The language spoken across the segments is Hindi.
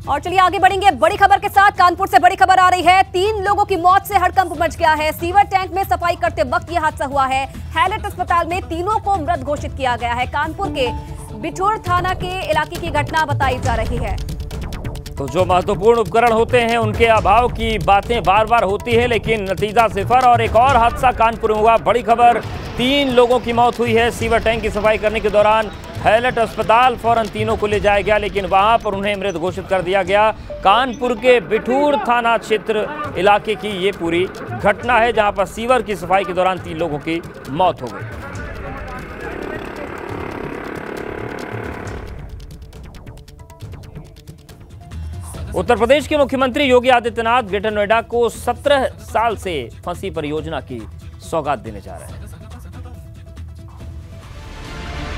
और चलिए आगे बढ़ेंगे बड़ी खबर के साथ। कानपुर से बड़ी खबर आ रही है। 3 लोगों की मौत से हड़कंप मच गया है। सीवर टैंक में सफाई करते वक्त यह हादसा हुआ है। हैलेट अस्पताल में तीनों को मृत घोषित किया गया है। कानपुर के बिठूर थाना के इलाके की घटना बताई जा रही है। तो जो महत्वपूर्ण उपकरण होते हैं उनके अभाव की बातें बार बार होती है, लेकिन नतीजा सिफर। और एक और हादसा कानपुर में हुआ। बड़ी खबर, 3 लोगों की मौत हुई है। सीवर टैंक की सफाई करने के दौरान हैलेट अस्पताल फौरन तीनों को ले जाया गया, लेकिन वहां पर उन्हें मृत घोषित कर दिया गया। कानपुर के बिठूर थाना क्षेत्र इलाके की ये पूरी घटना है, जहां पर सीवर की सफाई के दौरान 3 लोगों की मौत हो गई। उत्तर प्रदेश के मुख्यमंत्री योगी आदित्यनाथ ग्रेटर नोएडा को 17 साल से फंसी परियोजना की सौगात देने जा रहे हैं,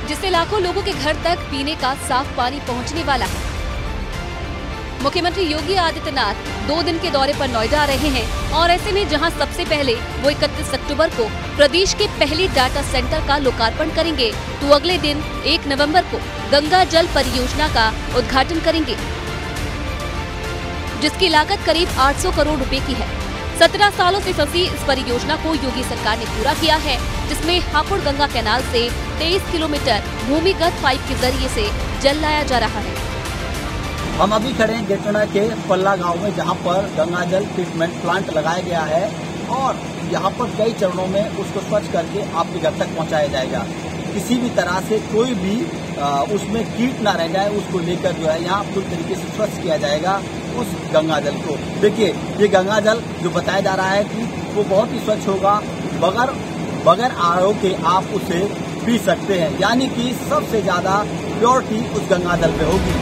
जिससे लाखों लोगों के घर तक पीने का साफ पानी पहुंचने वाला है। मुख्यमंत्री योगी आदित्यनाथ 2 दिन के दौरे पर नोएडा आ रहे हैं और ऐसे में जहां सबसे पहले वो 31 अक्टूबर को प्रदेश के पहले डाटा सेंटर का लोकार्पण करेंगे, तो अगले दिन 1 नवंबर को गंगा जल परियोजना का उद्घाटन करेंगे, जिसकी लागत करीब 800 करोड़ रुपए की है। 17 सालों से फंसी इस परियोजना को योगी सरकार ने पूरा किया है, जिसमें हापुड़ गंगा कैनाल से 23 किलोमीटर भूमिगत पाइप के जरिए से जल लाया जा रहा है। हम अभी खड़े हैं गेटोना के पल्ला गांव में, जहां पर गंगा जल ट्रीटमेंट प्लांट लगाया गया है और यहां पर कई चरणों में उसको स्वच्छ करके आपके घर तक पहुंचाया जाएगा। किसी भी तरह से कोई भी उसमें कीट ना रह जाए, उसको लेकर जो है यहाँ पूरी तरीके से स्वच्छ किया जाएगा उस गंगा जल को। देखिए, ये गंगा जल जो बताया जा रहा है कि वो बहुत ही स्वच्छ होगा, बगैर आरओ के आप उसे पी सकते हैं, यानी कि सबसे ज्यादा प्योरिटी उस गंगा जल पे होगी।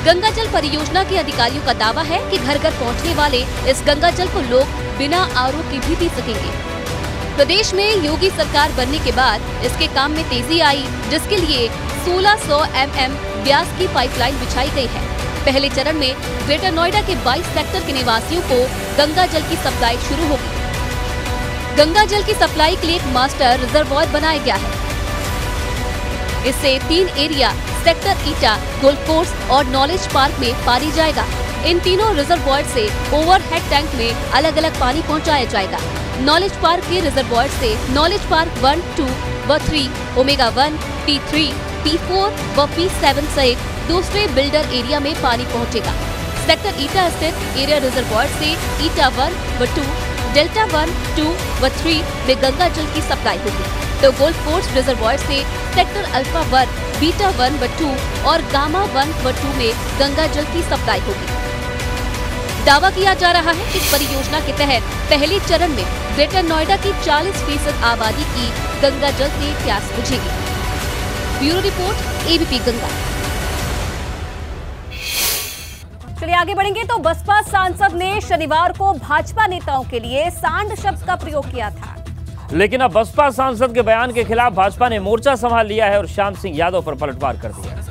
गंगा जल परियोजना के अधिकारियों का दावा है कि घर घर पहुंचने वाले इस गंगा जल को लोग बिना आरओ के भी पी सकेंगे। प्रदेश में योगी सरकार बनने के बाद इसके काम में तेजी आई, जिसके लिए 1600 mm व्यास की पाइपलाइन बिछाई गई है। पहले चरण में ग्रेटर नोएडा के 22 सेक्टर के निवासियों को गंगा जल की सप्लाई शुरू होगी। गंगा जल की सप्लाई के लिए एक मास्टर रिजर्वॉयर बनाया गया है। इससे 3 एरिया सेक्टर ईटा, गोल्फ कोर्स और नॉलेज पार्क में पानी जाएगा। इन तीनों रिजर्वॉयर से ओवरहेड टैंक में अलग अलग पानी पहुंचाया जाएगा। नॉलेज पार्क के रिजर्वॉयर से नॉलेज पार्क 1, 2 व 3, ओमेगा 1, P3, P4 व P7 सहित दूसरे बिल्डर एरिया में पानी पहुंचेगा। सेक्टर ईटा स्थित एरिया रिजर्वॉयर से ईटा 1 व 2, डेल्टा 1, 2 व 3 में गंगा जल की सप्लाई होगी, तो गोल्फ कोर्स रिजर्वॉयर से सेक्टर अल्फा 1, बीटा 1 व 2 और गामा 1 व 2 में गंगा जल की सप्लाई होगी। दावा किया जा रहा है कि इस परियोजना के तहत पहले चरण में ग्रेटर नोएडा की 40% आबादी की गंगा जल से प्यास बुझेगी। Bureau report, ABP Ganga. चलिए आगे बढ़ेंगे तो बसपा सांसद ने शनिवार को भाजपा नेताओं के लिए सांड शब्द का प्रयोग किया था, लेकिन अब बसपा सांसद के बयान के खिलाफ भाजपा ने मोर्चा संभाल लिया है और श्याम सिंह यादव पर पलटवार कर दिया है।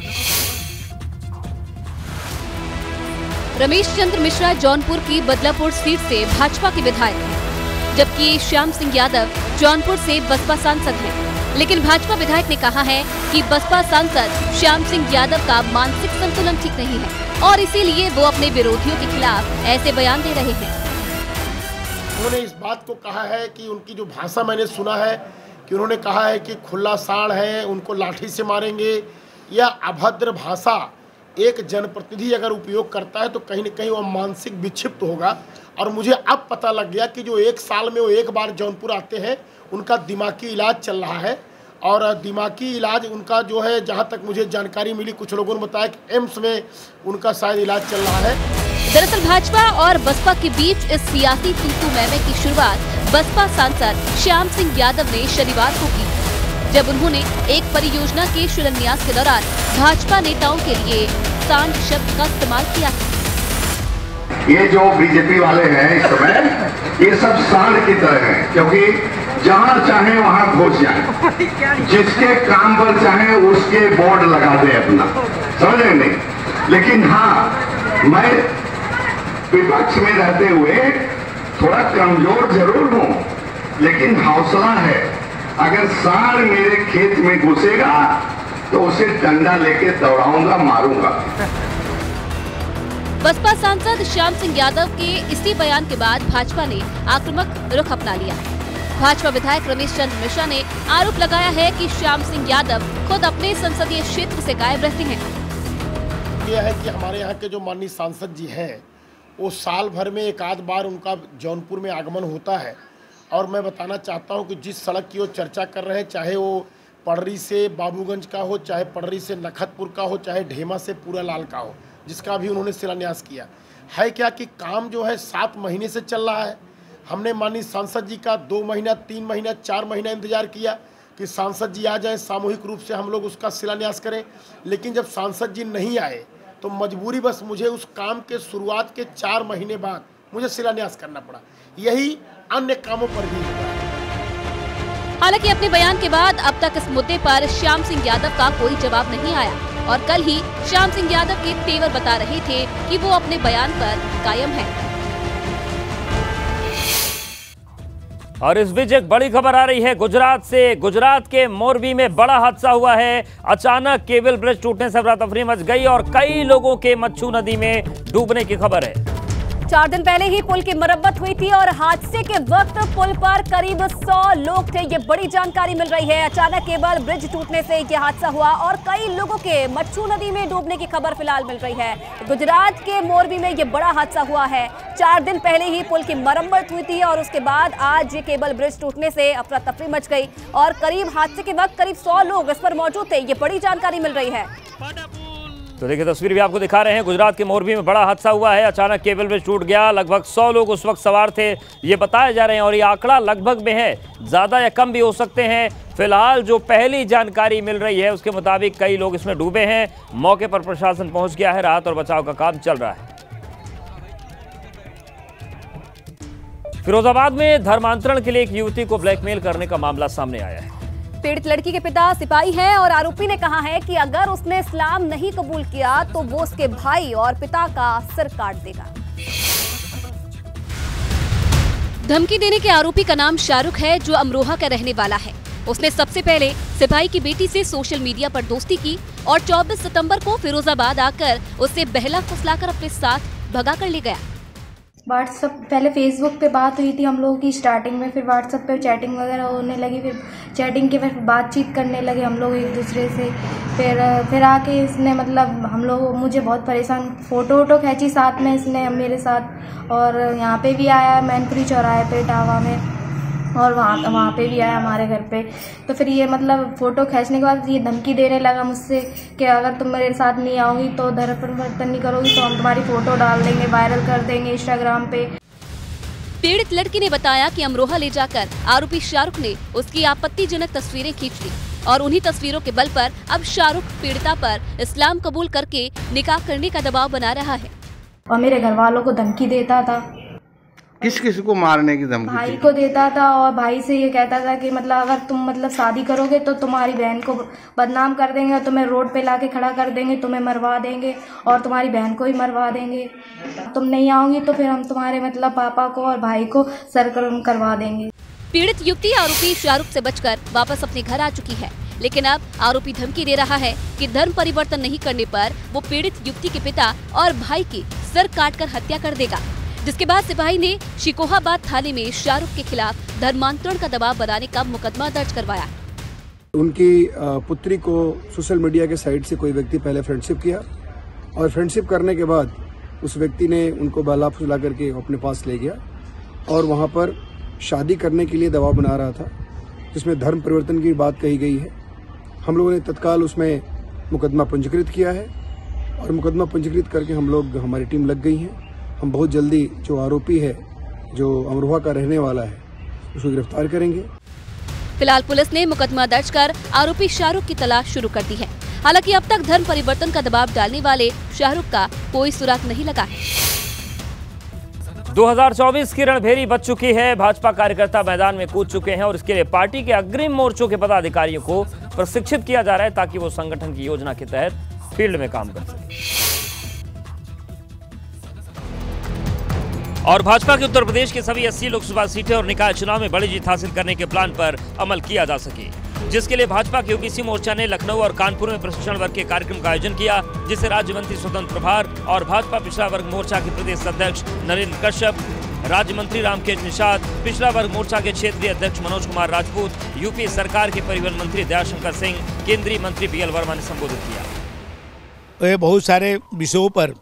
रमेश चंद्र मिश्रा जौनपुर की बदलापुर सीट से भाजपा के विधायक हैं, जबकि श्याम सिंह यादव जौनपुर से बसपा सांसद हैं। लेकिन भाजपा विधायक ने कहा है कि बसपा सांसद श्याम सिंह यादव का मानसिक संतुलन ठीक नहीं है और इसीलिए वो अपने विरोधियों के खिलाफ ऐसे बयान दे रहे हैं। उन्होंने इस बात को कहा है कि उनकी जो भाषा मैंने सुना है कि उन्होंने कहा है कि खुला साड़ है, उनको लाठी से मारेंगे, या अभद्र भाषा एक जनप्रतिनिधि अगर उपयोग करता है तो कहीं न कहीं वह मानसिक विक्षिप्त होगा। और मुझे अब पता लग गया कि जो 1 साल में वो 1 बार जौनपुर आते हैं, उनका दिमागी इलाज चल रहा है। और दिमागी इलाज उनका जो है, जहां तक मुझे जानकारी मिली, कुछ लोगों ने बताया कि एम्स में उनका शायद इलाज चल रहा है। दरअसल भाजपा और बसपा के बीच इस सियासी तू-तू मैं-मैं की शुरुआत बसपा सांसद श्याम सिंह यादव ने शनिवार को की, जब उन्होंने एक परियोजना के शिलान्यास के दौरान भाजपा नेताओं के लिए सांड शब्द का इस्तेमाल किया। ये जो बीजेपी वाले हैं इस समय, ये सब सांड की तरह हैं, क्योंकि जहां चाहे वहां घुस जाए, जिसके काम पर चाहे उसके बोर्ड लगा दे अपना, समझ रहे नहीं। लेकिन हाँ, मैं विपक्ष में रहते हुए थोड़ा कमजोर जरूर हूं, लेकिन हौसला है। अगर सांड मेरे खेत में घुसेगा तो उसे डंडा लेके दौड़ाऊंगा, मारूंगा। बसपा सांसद श्याम सिंह यादव के इसी बयान के बाद भाजपा ने आक्रामक रुख अपना लिया है। भाजपा विधायक रमेश चंद्र मिश्रा ने आरोप लगाया है कि श्याम सिंह यादव खुद अपने संसदीय क्षेत्र से गायब रहते हैं। यह है कि हमारे यहाँ के जो माननीय सांसद जी हैं, वो साल भर में एक आध बार उनका जौनपुर में आगमन होता है। और मैं बताना चाहता हूँ कि जिस सड़क की वो चर्चा कर रहे हैं, चाहे वो पडरी से बाबूगंज का हो, चाहे पडरी से नखतपुर का हो, चाहे ढेमा से पूरा लाल का हो, जिसका भी उन्होंने शिलान्यास किया है। क्या कि काम जो है 7 महीने से चल रहा है। हमने माननीय सांसद जी का 2 महीना, 3 महीना, 4 महीना इंतजार किया कि सांसद जी आ जाएं, सामूहिक रूप से हम लोग उसका शिलान्यास करें। लेकिन जब सांसद जी नहीं आए तो मजबूरी बस मुझे उस काम के शुरुआत के 4 महीने बाद मुझे शिलान्यास करना पड़ा। यही अन्य कामों पर भी हुआ है। हालांकि अपने बयान के बाद अब तक इस मुद्दे पर श्याम सिंह यादव का कोई जवाब नहीं आया और कल ही श्याम सिंह यादव के तेवर बता रहे थे कि वो अपने बयान पर कायम है। और इस बीच एक बड़ी खबर आ रही है गुजरात से। गुजरात के मोरबी में बड़ा हादसा हुआ है। अचानक केबल ब्रिज टूटने से अफरा तफरी मच गई और कई लोगों के मच्छू नदी में डूबने की खबर है। 4 दिन पहले ही पुल की मरम्मत हुई थी और हादसे के वक्त पुल पर करीब 100 लोग थे। ये बड़ी जानकारी मिल रही है। अचानक केबल ब्रिज टूटने से ये हादसा हुआ और कई लोगों के मच्छू नदी में डूबने की खबर फिलहाल मिल रही है। गुजरात के मोरबी में ये बड़ा हादसा हुआ है। 4 दिन पहले ही पुल की मरम्मत हुई थी और उसके बाद आज ये केबल ब्रिज टूटने से अफरा तफरी मच गई और करीब हादसे के वक्त करीब 100 लोग इस पर मौजूद थे। ये बड़ी जानकारी मिल रही है। तो देखिए तस्वीर भी आपको दिखा रहे हैं। गुजरात के मोरबी में बड़ा हादसा हुआ है। अचानक केबल ब्रिज टूट गया। लगभग 100 लोग उस वक्त सवार थे, ये बताए जा रहे हैं और ये आंकड़ा लगभग में है, ज्यादा या कम भी हो सकते हैं। फिलहाल जो पहली जानकारी मिल रही है उसके मुताबिक कई लोग इसमें डूबे हैं। मौके पर प्रशासन पहुंच गया है, राहत और बचाव का काम चल रहा है। फिरोजाबाद में धर्मांतरण के लिए एक युवती को ब्लैकमेल करने का मामला सामने आया है। पीड़ित लड़की के पिता सिपाही है और आरोपी ने कहा है कि अगर उसने इस्लाम नहीं कबूल किया तो वो उसके भाई और पिता का सिर काट देगा। धमकी देने के आरोपी का नाम शाहरुख है, जो अमरोहा का रहने वाला है। उसने सबसे पहले सिपाही की बेटी से सोशल मीडिया पर दोस्ती की और 24 सितंबर को फिरोजाबाद आकर उसे बहला फुसलाकर अपने साथ भगा कर ले गया। व्हाट्सअप पहले फेसबुक पे बात हुई थी हम लोगों की स्टार्टिंग में, फिर व्हाट्सअप पे चैटिंग वगैरह होने लगी, फिर चैटिंग के फिर बातचीत करने लगे हम लोग एक दूसरे से। फिर आके इसने मतलब हम लोग मुझे बहुत परेशान, फ़ोटो खींची साथ में इसने मेरे साथ, और यहाँ पे भी आया मैनपुरी चौराहे पे इटावा में, और वहाँ पे भी आया हमारे घर पे। तो फिर ये मतलब फ़ोटो खींचने के बाद ये धमकी देने लगा मुझसे कि अगर तुम मेरे साथ नहीं आओगी तो धर्म परिवर्तन नहीं करोगी तो हम तुम्हारी फ़ोटो डाल देंगे, वायरल कर देंगे इंस्टाग्राम पे। पीड़ित लड़की ने बताया कि अमरोहा ले जाकर आरोपी शाहरुख ने उसकी आपत्तिजनक तस्वीरें खींच ली और उन्हीं तस्वीरों के बल पर अब शाहरुख पीड़िता पर इस्लाम कबूल करके निकाह करने का दबाव बना रहा है और मेरे घर वालों को धमकी देता था। किस को मारने की धमकी? भाई को देता था और भाई से ये कहता था कि मतलब अगर तुम मतलब शादी करोगे तो तुम्हारी बहन को बदनाम कर देंगे और तुम्हें रोड पे लाके खड़ा कर देंगे, तुम्हें मरवा देंगे और तुम्हारी बहन को ही मरवा देंगे। तुम नहीं आओगी तो फिर हम तुम्हारे मतलब पापा को और भाई को सरकर्म करवा देंगे। पीड़ित युवती आरोपी शाहरुख से बचकर वापस अपने घर आ चुकी है, लेकिन अब आरोपी धमकी दे रहा है कि धर्म परिवर्तन नहीं करने पर वो पीड़ित युवती के पिता और भाई की सर काटकर हत्या कर देगा। जिसके बाद सिपाही ने शिकोहाबाद थाने में शाहरुख के खिलाफ धर्मांतरण का दबाव बनाने का मुकदमा दर्ज करवाया। उनकी पुत्री को सोशल मीडिया के साइट से कोई व्यक्ति पहले फ्रेंडशिप किया और फ्रेंडशिप करने के बाद उस व्यक्ति ने उनको बहला फुसला करके अपने पास ले गया और वहां पर शादी करने के लिए दबाव बना रहा था, जिसमें धर्म परिवर्तन की बात कही गई है। हम लोगों ने तत्काल उसमें मुकदमा पंजीकृत किया है और मुकदमा पंजीकृत करके हमारी टीम लग गई है। हम बहुत जल्दी जो आरोपी है, जो अमरोहा का रहने वाला है, उसको गिरफ्तार करेंगे। फिलहाल पुलिस ने मुकदमा दर्ज कर आरोपी शाहरुख की तलाश शुरू कर दी है। हालांकि अब तक धर्म परिवर्तन का दबाव डालने वाले शाहरुख का कोई सुराग नहीं लगा है। 2024 की रणभेरी बच चुकी है। भाजपा कार्यकर्ता मैदान में कूद चुके हैं और इसके लिए पार्टी के अग्रिम मोर्चों के पदाधिकारियों को प्रशिक्षित किया जा रहा है ताकि वो संगठन की योजना के तहत फील्ड में काम कर सके। और भाजपा के उत्तर प्रदेश के सभी 80 लोकसभा सीटें और निकाय चुनाव में बड़ी जीत हासिल करने के प्लान पर अमल किया जा सके, जिसके लिए भाजपा के ओबीसी मोर्चा ने लखनऊ और कानपुर में प्रशिक्षण वर्ग के कार्यक्रम का आयोजन किया, जिसे राज्य मंत्री स्वतंत्र प्रभार और भाजपा पिछड़ा वर्ग मोर्चा के प्रदेश अध्यक्ष नरेंद्र कश्यप, राज्य मंत्री रामकेश निषाद, पिछड़ा वर्ग मोर्चा के क्षेत्रीय अध्यक्ष मनोज कुमार राजपूत, यूपी सरकार के परिवहन मंत्री दयाशंकर सिंह, केंद्रीय मंत्री बीएल वर्मा ने संबोधित किया। बहुत सारे विषयों पर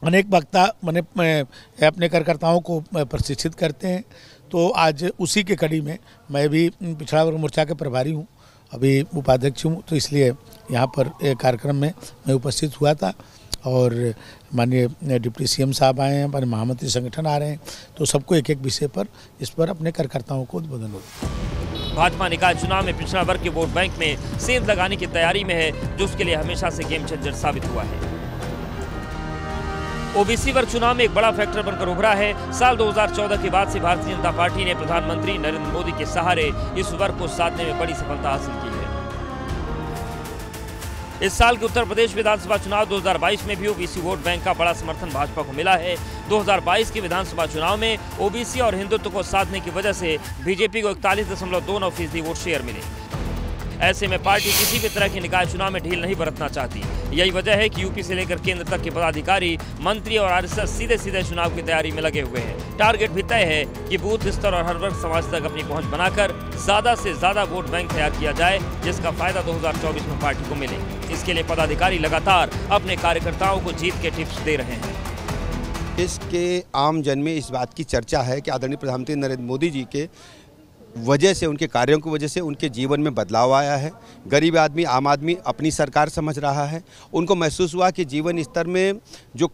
अनेक वक्ता अपने कार्यकर्ताओं को प्रशिक्षित करते हैं, तो आज उसी के कड़ी में मैं भी पिछड़ा वर्ग मोर्चा के प्रभारी हूँ, अभी उपाध्यक्ष हूँ, तो इसलिए यहाँ पर एक कार्यक्रम में मैं उपस्थित हुआ था और माननीय डिप्टी सीएम साहब आए हैं, हमारे महामंत्री संगठन आ रहे हैं, तो सबको एक एक विषय पर इस पर अपने कार्यकर्ताओं को उद्बोधन होगा। भाजपा निकाय चुनाव में पिछड़ा वर्ग के वोट बैंक में सेंध लगाने की तैयारी में है, जो उसके लिए हमेशा से गेम चेंजर साबित हुआ है। ओबीसी वर्ग चुनाव में एक बड़ा फैक्टर बनकर उभरा है। साल 2014 के बाद से भारतीय जनता पार्टी ने प्रधानमंत्री नरेंद्र मोदी के सहारे इस वर्ग को साधने में बड़ी सफलता हासिल की है। इस साल के उत्तर प्रदेश विधानसभा चुनाव 2022 में भी ओबीसी वोट बैंक का बड़ा समर्थन भाजपा को मिला है। 2022 के विधानसभा चुनाव में ओबीसी और हिंदुत्व को साधने की वजह से बीजेपी को 41.29% वोट शेयर मिले। ऐसे में पार्टी किसी भी तरह के निकाय चुनाव में ढील नहीं बरतना चाहती। यही वजह है कि यूपी से लेकर केंद्र तक के पदाधिकारी, मंत्री और आरएसएस सीधे सीधे चुनाव की तैयारी में लगे हुए हैं। टारगेट भी तय है कि बूथ स्तर और हर वर्ग समाज तक अपनी पहुंच बनाकर ज्यादा से ज्यादा वोट बैंक तैयार किया जाए, जिसका फायदा 2024 में पार्टी को मिले। इसके लिए पदाधिकारी लगातार अपने कार्यकर्ताओं को जीत के टिप्स दे रहे हैं। इसके आम जन में इस बात की चर्चा है कि आदरणीय प्रधानमंत्री नरेंद्र मोदी जी के वजह से, उनके कार्यों की वजह से उनके जीवन में बदलाव आया है। गरीब आदमी, आम आदमी अपनी सरकार समझ रहा है। उनको महसूस हुआ कि जीवन स्तर में जो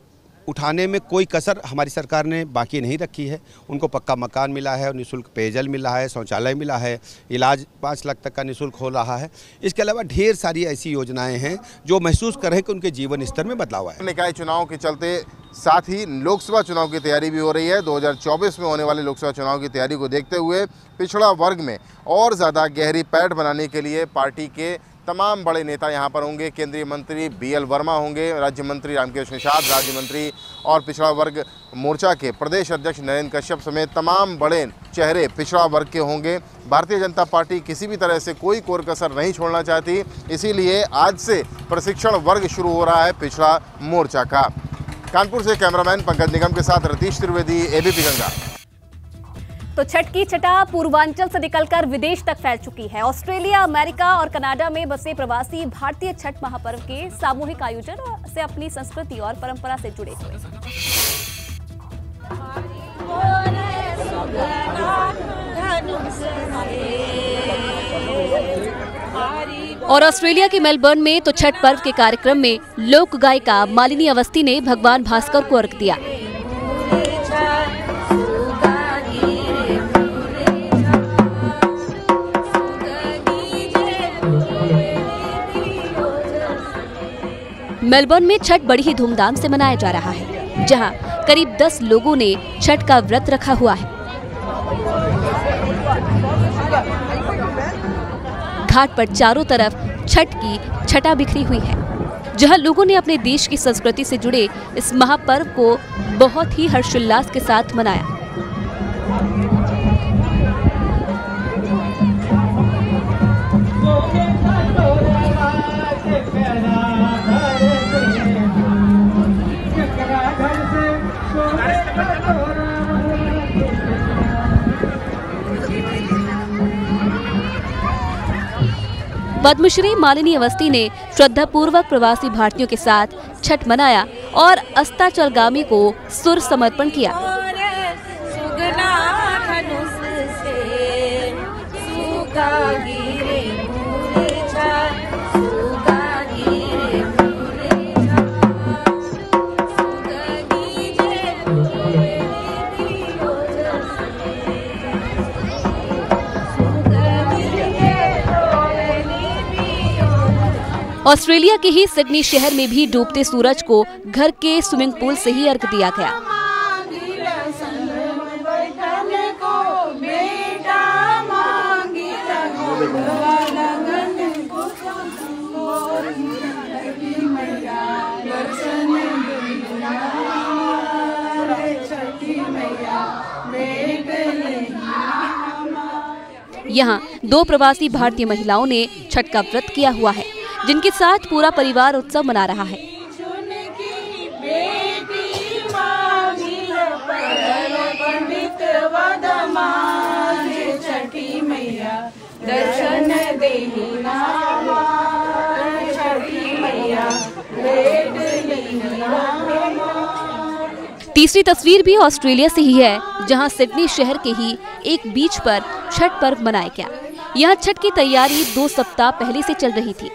उठाने में कोई कसर हमारी सरकार ने बाकी नहीं रखी है। उनको पक्का मकान मिला है, निःशुल्क पेयजल मिला है, शौचालय मिला है, इलाज 5 लाख तक का निःशुल्क हो रहा है। इसके अलावा ढेर सारी ऐसी योजनाएं हैं जो महसूस कर रहे हैं कि उनके जीवन स्तर में बदलाव आया है। निकाय चुनाव के चलते साथ ही लोकसभा चुनाव की तैयारी भी हो रही है। 2024 में होने वाले लोकसभा चुनाव की तैयारी को देखते हुए पिछड़ा वर्ग में और ज़्यादा गहरी पैठ बनाने के लिए पार्टी के तमाम बड़े नेता यहाँ पर होंगे। केंद्रीय मंत्री बीएल वर्मा होंगे, राज्य मंत्री रामकेश निषाद, राज्य मंत्री और पिछड़ा वर्ग मोर्चा के प्रदेश अध्यक्ष नरेंद्र कश्यप समेत तमाम बड़े चेहरे पिछड़ा वर्ग के होंगे। भारतीय जनता पार्टी किसी भी तरह से कोई कोर कसर नहीं छोड़ना चाहती, इसीलिए आज से प्रशिक्षण वर्ग शुरू हो रहा है पिछड़ा मोर्चा का। कानपुर से कैमरामैन पंकज निगम के साथ रतीश त्रिवेदी, एबीपी गंगा। तो छठ की छटा पूर्वांचल से निकलकर विदेश तक फैल चुकी है। ऑस्ट्रेलिया, अमेरिका और कनाडा में बसे प्रवासी भारतीय छठ महापर्व के सामूहिक आयोजन से अपनी संस्कृति और परंपरा से जुड़े हुए हैं। और ऑस्ट्रेलिया के मेलबर्न में तो छठ पर्व के कार्यक्रम में लोक गायिका मालिनी अवस्थी ने भगवान भास्कर को अर्घ दिया। मेलबर्न में छठ बड़ी ही धूमधाम से मनाया जा रहा है, जहां करीब 10 लोगों ने छठ का व्रत रखा हुआ है। घाट पर चारों तरफ छठ की छटा बिखरी हुई है, जहां लोगों ने अपने देश की संस्कृति से जुड़े इस महापर्व को बहुत ही हर्षोल्लास के साथ मनाया। पद्मश्री मालिनी अवस्थी ने श्रद्धापूर्वक प्रवासी भारतीयों के साथ छठ मनाया और अस्ताचलगामी को सुर समर्पण किया। ऑस्ट्रेलिया के ही सिडनी शहर में भी डूबते सूरज को घर के स्विमिंग पूल से ही अर्घ दिया गया। यहाँ 2 प्रवासी भारतीय महिलाओं ने छठ का व्रत किया हुआ है, जिनके साथ पूरा परिवार उत्सव मना रहा है। दर्शन तीसरी तस्वीर भी ऑस्ट्रेलिया से ही है, जहां सिडनी शहर के ही एक बीच पर छठ पर्व मनाया गया। यहां छठ की तैयारी 2 सप्ताह पहले से चल रही थी।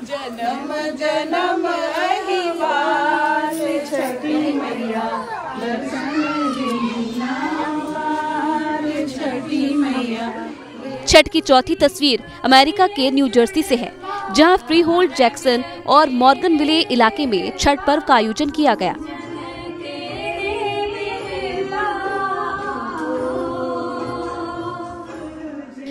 जन्म जन्म अहिवास छठी मैया छठी मैया। छठ की चौथी तस्वीर अमेरिका के न्यू जर्सी से है, जहां फ्रीहोल्ड, जैक्सन और मॉर्गनविले इलाके में छठ पर्व का आयोजन किया गया।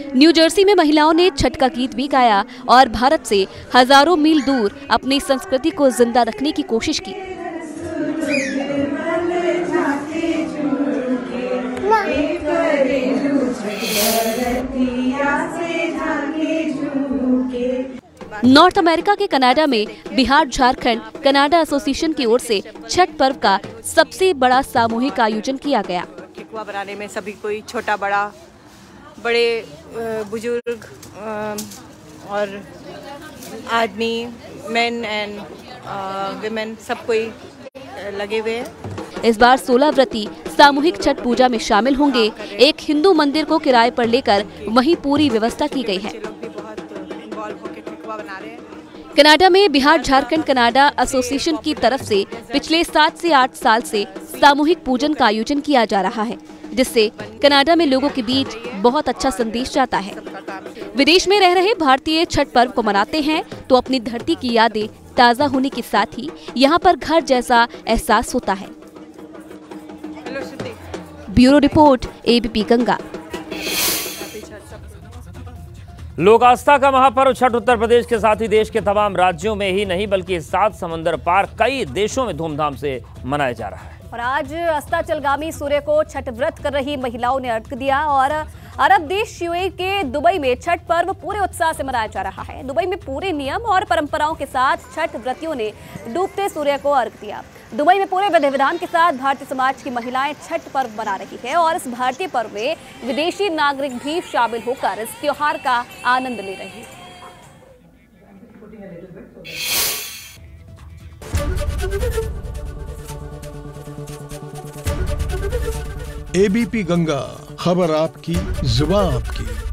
न्यू जर्सी में महिलाओं ने छठ का गीत भी गाया और भारत से हजारों मील दूर अपनी संस्कृति को जिंदा रखने की कोशिश की। नॉर्थ अमेरिका के कनाडा में बिहार झारखंड कनाडा एसोसिएशन की ओर से छठ पर्व का सबसे बड़ा सामूहिक आयोजन किया गया। ठेकुआ बनाने में सभी कोई छोटा बड़ा, बड़े बुजुर्ग और आदमी, मेन एंड विमेन, सब कोई लगे हुए हैं। इस बार 16 व्रती सामूहिक छठ पूजा में शामिल होंगे। एक हिंदू मंदिर को किराए पर लेकर वहीं पूरी व्यवस्था की गई है। कनाडा में बिहार झारखंड कनाडा एसोसिएशन की तरफ से पिछले 7 से 8 साल से सामूहिक पूजन का आयोजन किया जा रहा है, जिससे कनाडा में लोगों के बीच बहुत अच्छा संदेश जाता है। विदेश में रह रहे भारतीय छठ पर्व को मनाते हैं तो अपनी धरती की यादें ताज़ा होने के साथ ही यहाँ पर घर जैसा एहसास होता है। Bureau report, ABP Ganga. लोक आस्था का महापर्व छठ उत्तर प्रदेश के साथ ही देश के तमाम राज्यों में ही नहीं बल्कि 7 समंदर पार कई देशों में धूमधाम से मनाया जा रहा है। और आज अस्ताचलगामी सूर्य को छठ व्रत कर रही महिलाओं ने अर्घ्य दिया और अरब देश यूएई के दुबई में छठ पर्व पूरे उत्साह से मनाया जा रहा है। दुबई में पूरे नियम और परंपराओं के साथ छठ व्रतियों ने डूबते सूर्य को अर्घ्य दिया। दुबई में पूरे विधि विधान के साथ भारतीय समाज की महिलाएं छठ पर्व मना रही है और इस भारतीय पर्व में विदेशी नागरिक भी शामिल होकर इस त्योहार का आनंद ले रहे हैं। एबीपी गंगा, खबर आपकी, जुबान आपकी।